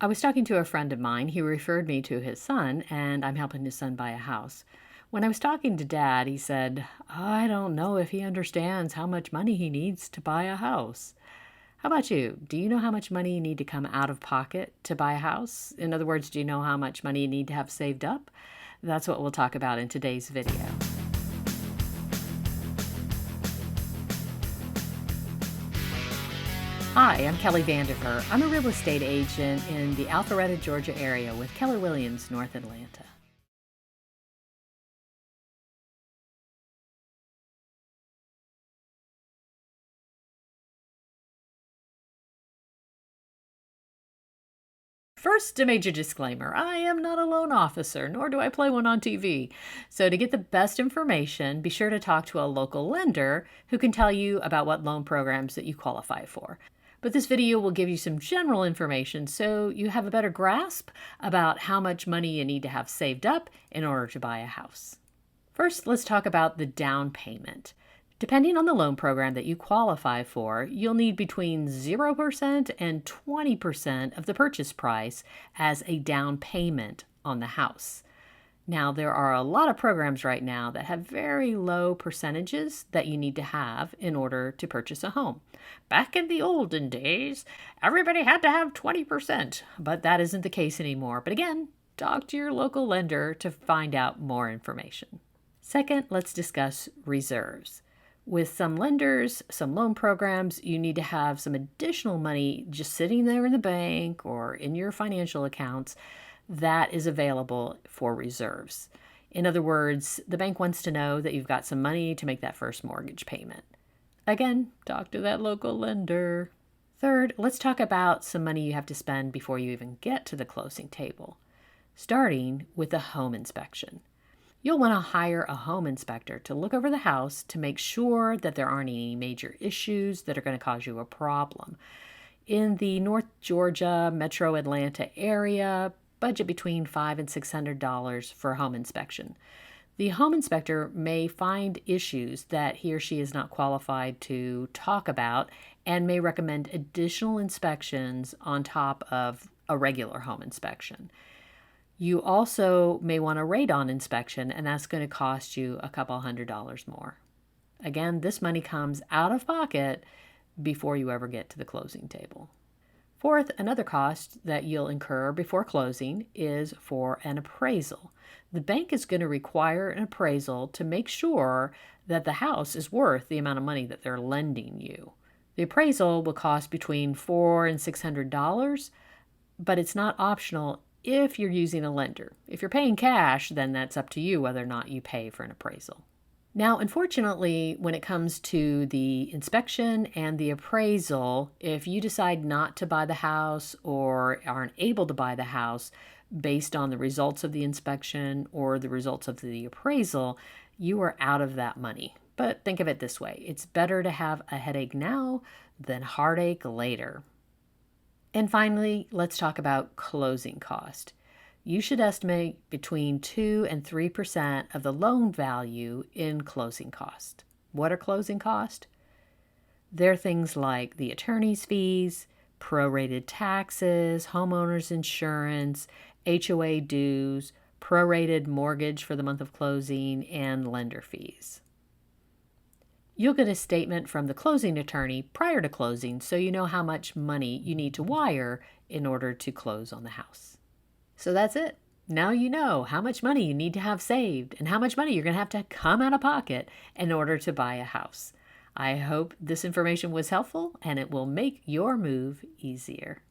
I was talking to a friend of mine. He referred me to his son, and I'm helping his son buy a house. When I was talking to Dad, he said, I don't know if he understands how much money he needs to buy a house. How about you? Do you know how much money you need to come out of pocket to buy a house? In other words, do you know how much money you need to have saved up? That's what we'll talk about in today's video. Hi, I'm Kelly Vandever. I'm a real estate agent in the Alpharetta, Georgia area with Keller Williams, North Atlanta. First, a major disclaimer. I am not a loan officer, nor do I play one on TV. So to get the best information, be sure to talk to a local lender who can tell you about what loan programs that you qualify for. But this video will give you some general information so you have a better grasp about how much money you need to have saved up in order to buy a house. First, let's talk about the down payment. Depending on the loan program that you qualify for, you'll need between 0% and 20% of the purchase price as a down payment on the house. Now, there are a lot of programs right now that have very low percentages that you need to have in order to purchase a home. Back in the olden days, everybody had to have 20%, but that isn't the case anymore. But again, talk to your local lender to find out more information. Second, let's discuss reserves. With some lenders, some loan programs, you need to have some additional money just sitting there in the bank or in your financial accounts that is available for reserves. In other words, the bank wants to know that you've got some money to make that first mortgage payment. Again, talk to that local lender. Third, let's talk about some money you have to spend before you even get to the closing table, starting with a home inspection. You'll want to hire a home inspector to look over the house to make sure that there aren't any major issues that are going to cause you a problem. In the North Georgia, Metro Atlanta area, budget between $500 and $600 for a home inspection. The home inspector may find issues that he or she is not qualified to talk about and may recommend additional inspections on top of a regular home inspection. You also may want a radon inspection, and that's going to cost you a couple $100 more. Again, this money comes out of pocket before you ever get to the closing table. Fourth, another cost that you'll incur before closing is for an appraisal. The bank is going to require an appraisal to make sure that the house is worth the amount of money that they're lending you. The appraisal will cost between $400 and $600, but it's not optional if you're using a lender. If you're paying cash, then that's up to you whether or not you pay for an appraisal. Now, unfortunately, when it comes to the inspection and the appraisal, if you decide not to buy the house or aren't able to buy the house based on the results of the inspection or the results of the appraisal, you are out of that money. But think of it this way. It's better to have a headache now than heartache later. And finally, let's talk about closing cost. You should estimate between 2 and 3% of the loan value in closing cost. What are closing costs? They're things like the attorney's fees, prorated taxes, homeowner's insurance, HOA dues, prorated mortgage for the month of closing, and lender fees. You'll get a statement from the closing attorney prior to closing so you know how much money you need to wire in order to close on the house. So that's it. Now you know how much money you need to have saved and how much money you're going to have to come out of pocket in order to buy a house. I hope this information was helpful and it will make your move easier.